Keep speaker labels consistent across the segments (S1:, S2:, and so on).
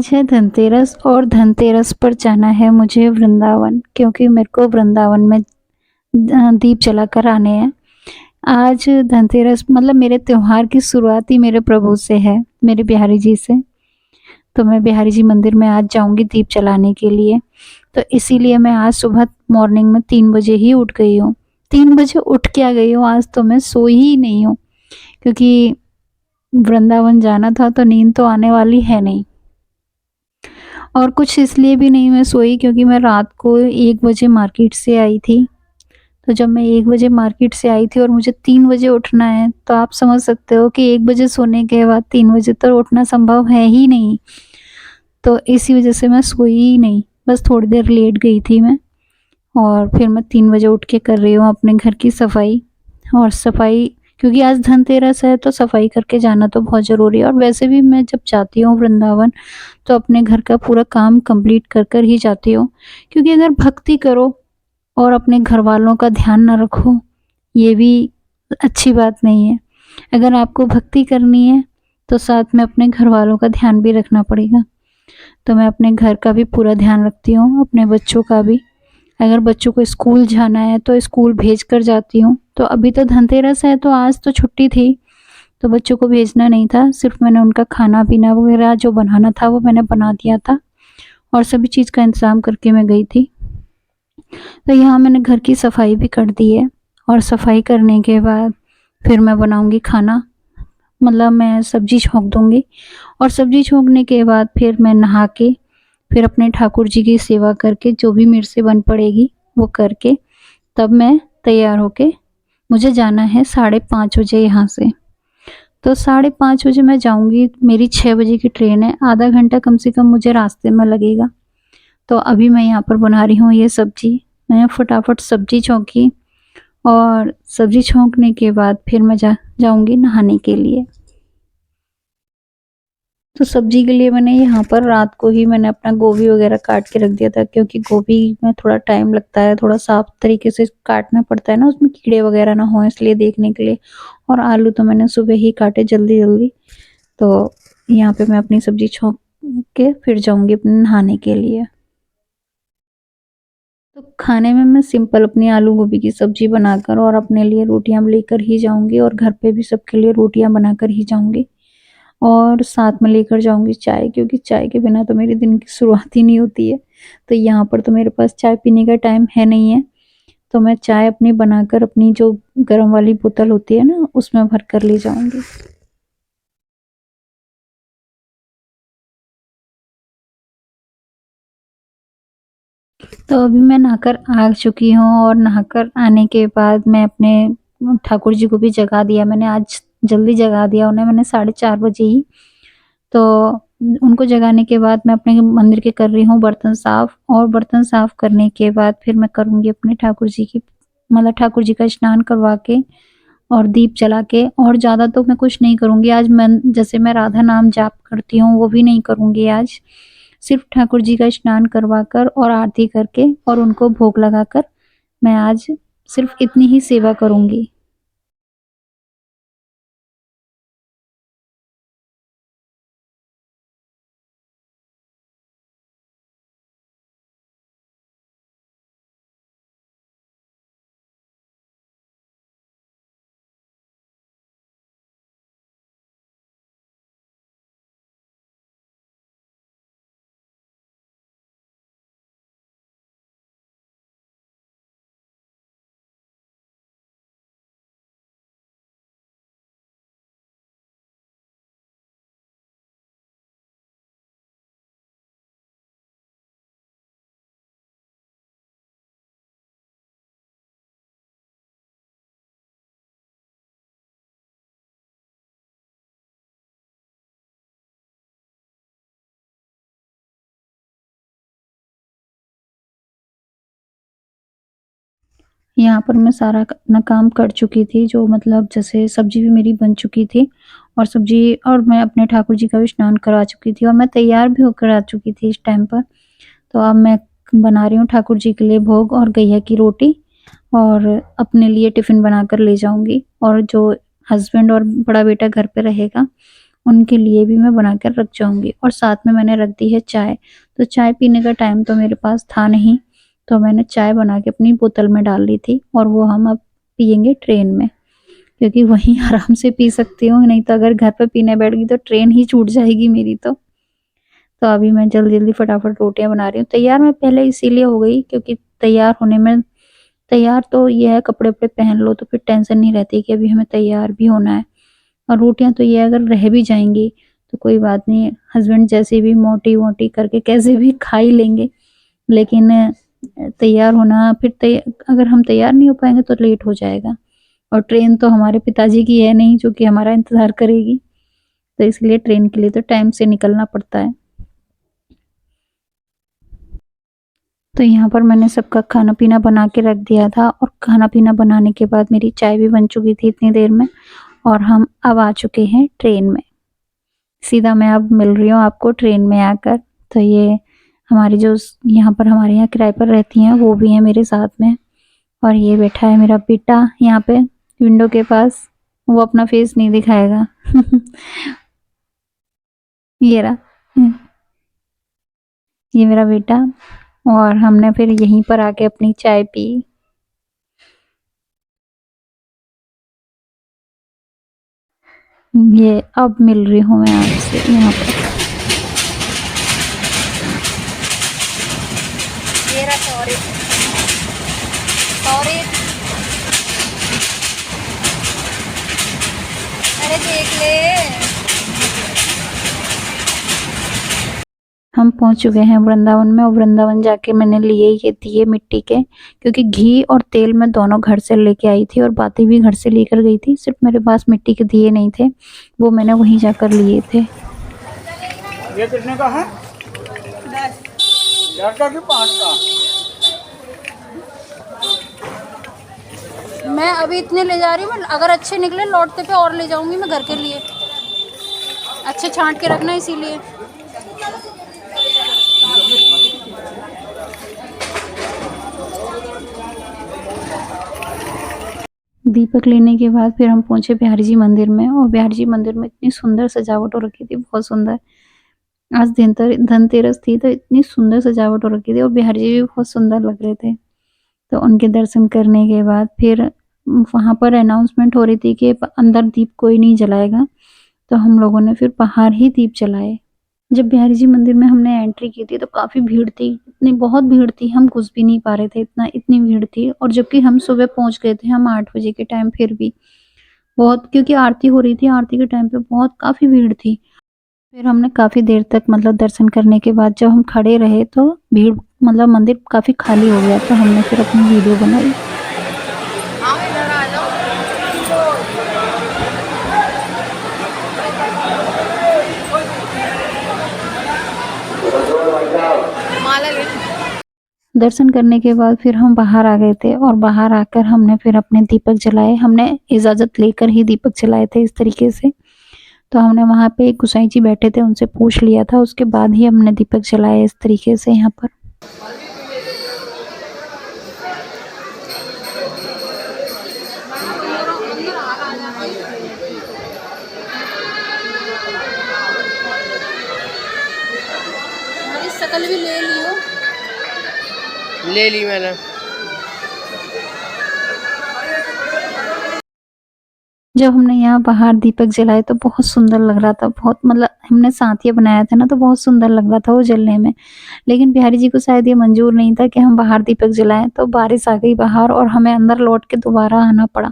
S1: आज है धनतेरस और धनतेरस पर जाना है मुझे वृंदावन, क्योंकि मेरे को वृंदावन में दीप जलाकर आने हैं। आज धनतेरस मतलब मेरे त्योहार की शुरुआत ही मेरे प्रभु से है, मेरे बिहारी जी से। तो मैं बिहारी जी मंदिर में आज जाऊँगी दीप जलाने के लिए। तो इसीलिए मैं आज सुबह मॉर्निंग में 3 बजे ही उठ गई हूँ। 3 बजे उठ क्या गई हूँ, आज तो मैं सोई ही नहीं हूँ, क्योंकि वृंदावन जाना था तो नींद तो आने वाली है नहीं। और कुछ इसलिए भी नहीं मैं सोई, क्योंकि मैं रात को 1 बजे मार्केट से आई थी। तो जब मैं 1 बजे मार्केट से आई थी और मुझे 3 बजे उठना है, तो आप समझ सकते हो कि 1 बजे सोने के बाद 3 बजे तो उठना संभव है ही नहीं। तो इसी वज़ह से मैं सोई ही नहीं, बस थोड़ी देर लेट गई थी मैं, और फिर मैं 3 बजे उठ के कर रही हूँ अपने घर की सफाई। और सफाई, क्योंकि आज धनतेरस है तो सफाई करके जाना तो बहुत ज़रूरी है। और वैसे भी मैं जब जाती हूँ वृंदावन, तो अपने घर का पूरा काम कंप्लीट कर कर ही जाती हूँ, क्योंकि अगर भक्ति करो और अपने घरवालों का ध्यान ना रखो, ये भी अच्छी बात नहीं है। अगर आपको भक्ति करनी है, तो साथ में अपने घरवालों का ध्यान भी रखना पड़ेगा। तो मैं अपने घर का भी पूरा ध्यान रखती हूँ, अपने बच्चों का भी। अगर बच्चों को स्कूल जाना है तो स्कूल भेज कर जाती हूँ। तो अभी तो धनतेरस है तो आज तो छुट्टी थी, तो बच्चों को भेजना नहीं था, सिर्फ मैंने उनका खाना-पीना वगैरह जो बनाना था वो मैंने बना दिया था, और सभी चीज़ का इंतज़ाम करके मैं गई थी। तो यहाँ मैंने घर की सफाई भी कर दी है, और सफाई करने के बाद फिर मैं बनाऊँगी खाना, मतलब मैं सब्ज़ी छौंक दूँगी, और सब्ज़ी छौंकने के बाद फिर मैं नहा के, फिर अपने ठाकुर जी की सेवा करके, जो भी मेरे से बन पड़ेगी वो करके, तब मैं तैयार होके, मुझे जाना है 5:30 बजे यहाँ से। तो 5:30 बजे मैं जाऊँगी, मेरी 6 बजे की ट्रेन है, आधा घंटा कम से कम मुझे रास्ते में लगेगा। तो अभी मैं यहाँ पर बना रही हूँ ये सब्ज़ी, मैं फटाफट सब्ज़ी छौंकी, और सब्ज़ी छौंकने के बाद फिर मैं जाऊँगी नहाने के लिए। तो सब्ज़ी के लिए मैंने यहाँ पर रात को ही मैंने अपना गोभी वग़ैरह काट के रख दिया था, क्योंकि गोभी में थोड़ा टाइम लगता है, थोड़ा साफ़ तरीके से काटना पड़ता है ना, उसमें कीड़े वग़ैरह ना हों इसलिए देखने के लिए। और आलू तो मैंने सुबह ही काटे जल्दी-जल्दी। तो यहाँ पे मैं अपनी सब्ज़ी छौंक के फिर जाऊँगी अपने नहाने के लिए। तो खाने में मैं सिंपल अपनी आलू गोभी की सब्ज़ी बनाकर और अपने लिए रोटियाँ लेकर ही जाऊँगी, और घर पे भी सबके लिए रोटियाँ बनाकर ही जाऊँगी। और साथ में लेकर जाऊँगी चाय, क्योंकि चाय के बिना तो मेरे दिन की शुरुआत ही नहीं होती है। तो यहाँ पर तो मेरे पास चाय पीने का टाइम है नहीं है, तो मैं चाय अपनी बनाकर अपनी जो गरम वाली बोतल होती है ना, उसमें भर कर ले जाऊँगी। तो अभी मैं नहाकर आ चुकी हूँ, और नहाकर आने के बाद मैं अपने ठाकुर जी को भी जगा दिया। मैंने आज जल्दी जगा दिया उन्हें, मैंने 4:30 बजे ही। तो उनको जगाने के बाद मैं अपने मंदिर के कर रही हूँ बर्तन साफ़, और बर्तन साफ़ करने के बाद फिर मैं करूँगी अपने ठाकुर जी की, मतलब ठाकुर जी का स्नान करवा के और दीप जला के, और ज़्यादा तो मैं कुछ नहीं करूँगी आज। जैसे मैं राधा नाम जाप करती हूँ वो भी नहीं करूँगी आज। सिर्फ़ ठाकुर जी का स्नान करवा कर और आरती करके और उनको भोग लगाकर मैं आज सिर्फ़ इतनी ही सेवा करूँगी। यहाँ पर मैं सारा अपना काम कर चुकी थी, जो मतलब जैसे सब्ज़ी भी मेरी बन चुकी थी, और सब्ज़ी, और मैं अपने ठाकुर जी का भी स्नान करवा चुकी थी, और मैं तैयार भी होकर आ चुकी थी इस टाइम पर। तो अब मैं बना रही हूँ ठाकुर जी के लिए भोग और गैया की रोटी, और अपने लिए टिफ़िन बनाकर ले जाऊँगी, और जो हस्बैंड और बड़ा बेटा घर पे रहेगा, उनके लिए भी मैं बना कर रख जाऊँगी। और साथ में मैंने रख दी है चाय। तो चाय पीने का टाइम तो मेरे पास था नहीं, तो मैंने चाय बना के अपनी बोतल में डाल ली थी और वो हम अब पिएँगे ट्रेन में, क्योंकि वहीं आराम से पी सकती हूँ, नहीं तो अगर घर पे पीने बैठ गई तो ट्रेन ही छूट जाएगी मेरी तो। तो अभी मैं जल्दी-जल्दी फटाफट रोटियाँ बना रही हूँ। तैयार मैं पहले इसीलिए हो गई क्योंकि तैयार होने में, तैयार तो ये है कपड़े-वपड़े पहन लो तो फिर टेंशन नहीं रहती कि अभी हमें तैयार भी होना है। और रोटियाँ तो ये अगर रह भी जाएँगी तो कोई बात नहीं, हस्बैंड जैसे भी मोटी-वोटी करके कैसे भी खा ही लेंगे। लेकिन तैयार होना फिर अगर हम तैयार नहीं हो पाएँगे तो लेट हो जाएगा। और ट्रेन तो हमारे पिताजी की है नहीं जो कि हमारा इंतज़ार करेगी। तो इसलिए ट्रेन के लिए तो टाइम से निकलना पड़ता है। तो यहाँ पर मैंने सबका खाना-पीना बना के रख दिया था और खाना-पीना बनाने के बाद मेरी चाय भी बन चुकी थी इतनी देर में और हम अब आ चुके हैं ट्रेन में। सीधा मैं अब मिल रही हूँ आपको ट्रेन में आकर। तो ये हमारी जो यहाँ पर हमारे यहाँ किराए पर रहती हैं वो भी हैं मेरे साथ में। और ये बैठा है मेरा बेटा यहाँ पे विंडो के पास, वो अपना फेस नहीं दिखाएगा। ये रहा, ये मेरा बेटा। और हमने फिर यहीं पर आके अपनी चाय पी। ये अब मिल रही हूँ मैं आपसे यहाँ पर। ये रहा सॉरी सॉरी, अरे देख ले। हम पहुंच चुके हैं वृंदावन में और वृंदावन जाके मैंने लिए ये दिए मिट्टी के, क्योंकि घी और तेल मैं दोनों घर से लेके आई थी और बातें भी घर से लेकर गई थी, सिर्फ मेरे पास मिट्टी के दिए नहीं थे, वो मैंने वहीं जाकर लिए थे।
S2: ये कितने का है? 10 का कि 5 का?
S3: मैं अभी इतने ले जा रही हूँ, अगर अच्छे निकले लौटते पे और ले जाऊंगी मैं घर के लिए। अच्छे छांट के रखना इसीलिए।
S1: दीपक लेने के बाद फिर हम पहुंचे बिहारी जी मंदिर में और बिहारी जी मंदिर में इतनी सुंदर सजावट हो रखी थी, बहुत सुंदर। आज धनतेरस थी तो इतनी सुंदर सजावट हो रखी थी और बिहारी जी भी बहुत सुंदर लग रहे थे। तो उनके दर्शन करने के बाद फिर वहाँ पर अनाउंसमेंट हो रही थी कि अंदर दीप कोई नहीं जलाएगा, तो हम लोगों ने फिर बाहर ही दीप जलाए। जब बिहारी जी मंदिर में हमने एंट्री की थी तो काफ़ी भीड़ थी, इतनी बहुत भीड़ थी, हम घुस भी नहीं पा रहे थे, इतनी भीड़ थी। और जबकि हम सुबह पहुँच गए थे, हम 8 बजे के टाइम, फिर भी बहुत, क्योंकि आरती हो रही थी, आरती के टाइम पे बहुत काफ़ी भीड़ थी। फिर हमने काफ़ी देर तक मतलब दर्शन करने के बाद जब हम खड़े रहे तो भीड़ मतलब मंदिर काफ़ी खाली हो गया, तो हमने फिर अपनी वीडियो बनाई। दर्शन करने के बाद फिर हम बाहर आ गए थे और बाहर आकर हमने फिर अपने दीपक जलाए। हमने इजाज़त लेकर ही दीपक जलाए थे इस तरीके से। तो हमने वहाँ पे एक गोसाई जी बैठे थे, उनसे पूछ लिया था, उसके बाद ही हमने दीपक जलाए इस तरीके से यहाँ पर।
S3: मेरी शकल भी ले लियो।
S2: ले ली मैंने।
S1: जब हमने यहाँ बाहर दीपक जलाए तो बहुत सुंदर लग रहा था, बहुत मतलब हमने साथिया बनाया था ना, तो बहुत सुंदर लग रहा था वो जलने में। लेकिन बिहारी जी को शायद ये मंजूर नहीं था कि हम बाहर दीपक जलाएं, तो बारिश आ गई बाहर और हमें अंदर लौट के दोबारा आना पड़ा।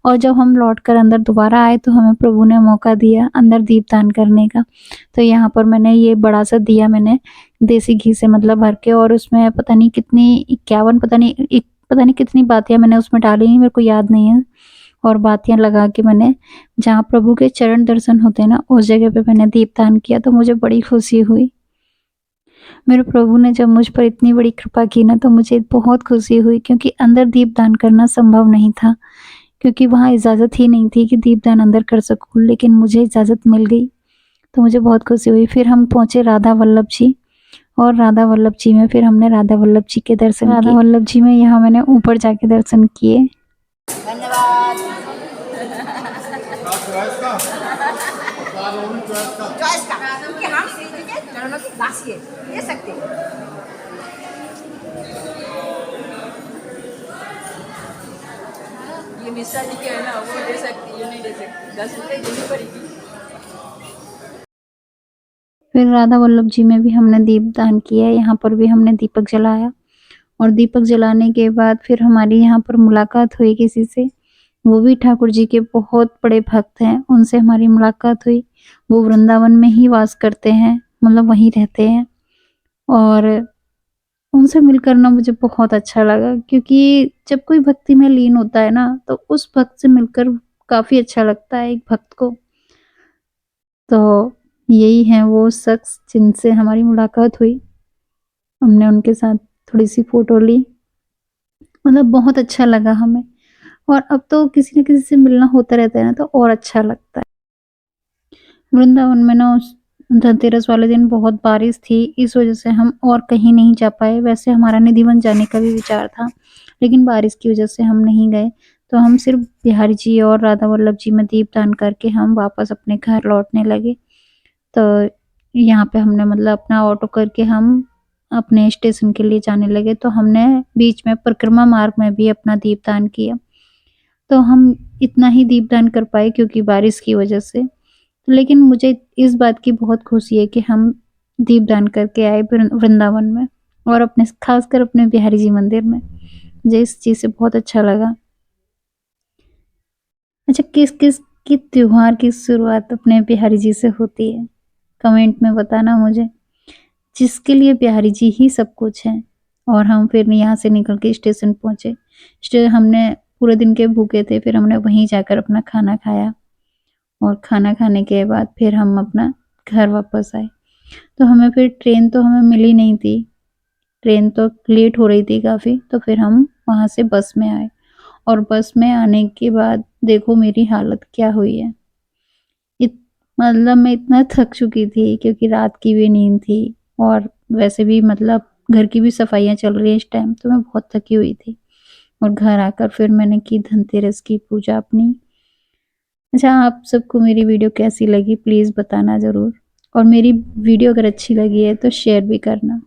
S1: और जब हम लौट कर अंदर दोबारा आए तो हमें प्रभु ने मौका दिया अंदर दीपदान करने का। तो यहाँ पर मैंने ये बड़ा सा दिया मैंने देसी घी से मतलब भर के, और उसमें पता नहीं कितनी 51 पता नहीं कितनी बातियाँ मैंने उसमें डाली, मेरे को याद नहीं है। और बातियाँ लगा के मैंने, जहाँ प्रभु के चरण दर्शन होते हैं ना, उस जगह पे मैंने दीपदान किया, तो मुझे बड़ी खुशी हुई। मेरे प्रभु ने जब मुझ पर इतनी बड़ी कृपा की ना, तो मुझे बहुत खुशी हुई, क्योंकि अंदर दीपदान करना संभव नहीं था, क्योंकि वहाँ इजाज़त ही नहीं थी कि दीपदान अंदर कर सकूँ, लेकिन मुझे इजाज़त मिल गई, तो मुझे बहुत खुशी हुई। फिर हम पहुँचे राधा वल्लभ जी, और राधा वल्लभ जी में फिर हमने राधा वल्लभ जी के दर्शन किए। राधा वल्लभ जी में यहाँ मैंने ऊपर जाके दर्शन किए।
S3: धन्यवाद।
S4: चॉइस का, क्योंकि हम श्री जी के चरणों की दासी है, दे सकते हैं।
S5: ये मिश्रा जी के है ना, वो दे सकती, ये नहीं दे सकती, 10 रुपये देनी पड़ेगी।
S1: फिर राधा वल्लभ जी में भी हमने दीपदान किया, यहाँ पर भी हमने दीपक जलाया और दीपक जलाने के बाद फिर हमारी यहाँ पर मुलाकात हुई किसी से, वो भी ठाकुर जी के बहुत बड़े भक्त हैं, उनसे हमारी मुलाकात हुई। वो वृंदावन में ही वास करते हैं, मतलब वहीं रहते हैं और उनसे मिलकर ना मुझे बहुत अच्छा लगा, क्योंकि जब कोई भक्ति में लीन होता है ना तो उस भक्त से मिलकर काफ़ी अच्छा लगता है एक भक्त को। तो यही हैं वो शख्स जिनसे हमारी मुलाकात हुई। हमने उनके साथ थोड़ी-सी फ़ोटो ली, मतलब बहुत अच्छा लगा हमें और अब तो किसी न किसी से मिलना होता रहता है ना तो और अच्छा लगता है। वृंदावन में ना उस धनतेरस वाले दिन बहुत बारिश थी, इस वज़ह से हम और कहीं नहीं जा पाए। वैसे हमारा निधिवन जाने का भी विचार था, लेकिन बारिश की वज़ह से हम नहीं गए। तो हम सिर्फ़ बिहारी जी और राधा वल्लभ जी में दीपदान करके हम वापस अपने घर लौटने लगे। तो यहाँ पे हमने मतलब अपना ऑटो करके हम अपने स्टेशन के लिए जाने लगे, तो हमने बीच में परिक्रमा मार्ग में भी अपना दीपदान किया। तो हम इतना ही दीपदान कर पाए क्योंकि बारिश की वज़ह से। लेकिन मुझे इस बात की बहुत खुशी है कि हम दीपदान करके आए वृंदावन में और अपने ख़ासकर अपने बिहारी जी मंदिर में। मुझे इस चीज़ से बहुत अच्छा लगा। अच्छा, किस-किस की त्योहार की शुरुआत अपने बिहारी जी से होती है? कमेंट में बताना मुझे। जिसके लिए बिहारी जी ही सब कुछ हैं। और हम फिर यहाँ से निकल के स्टेशन पहुँचे। हमने पूरे दिन के भूखे थे, फिर हमने वहीं जाकर अपना खाना खाया और खाना खाने के बाद फिर हम अपना घर वापस आए। तो हमें फिर ट्रेन तो हमें मिली नहीं थी, ट्रेन तो लेट हो रही थी काफ़ी, तो फिर हम वहाँ से बस में आए और बस में आने के बाद देखो मेरी हालत क्या हुई है। इत मतलब मैं इतना थक चुकी थी क्योंकि रात की भी नींद थी और वैसे भी मतलब घर की भी सफाइयाँ चल रही है इस टाइम, तो मैं बहुत थकी हुई थी और घर आकर फिर मैंने की धनतेरस की पूजा अपनी। अच्छा, आप सबको मेरी वीडियो कैसी लगी प्लीज़ बताना ज़रूर और मेरी वीडियो अगर अच्छी लगी है तो शेयर भी करना।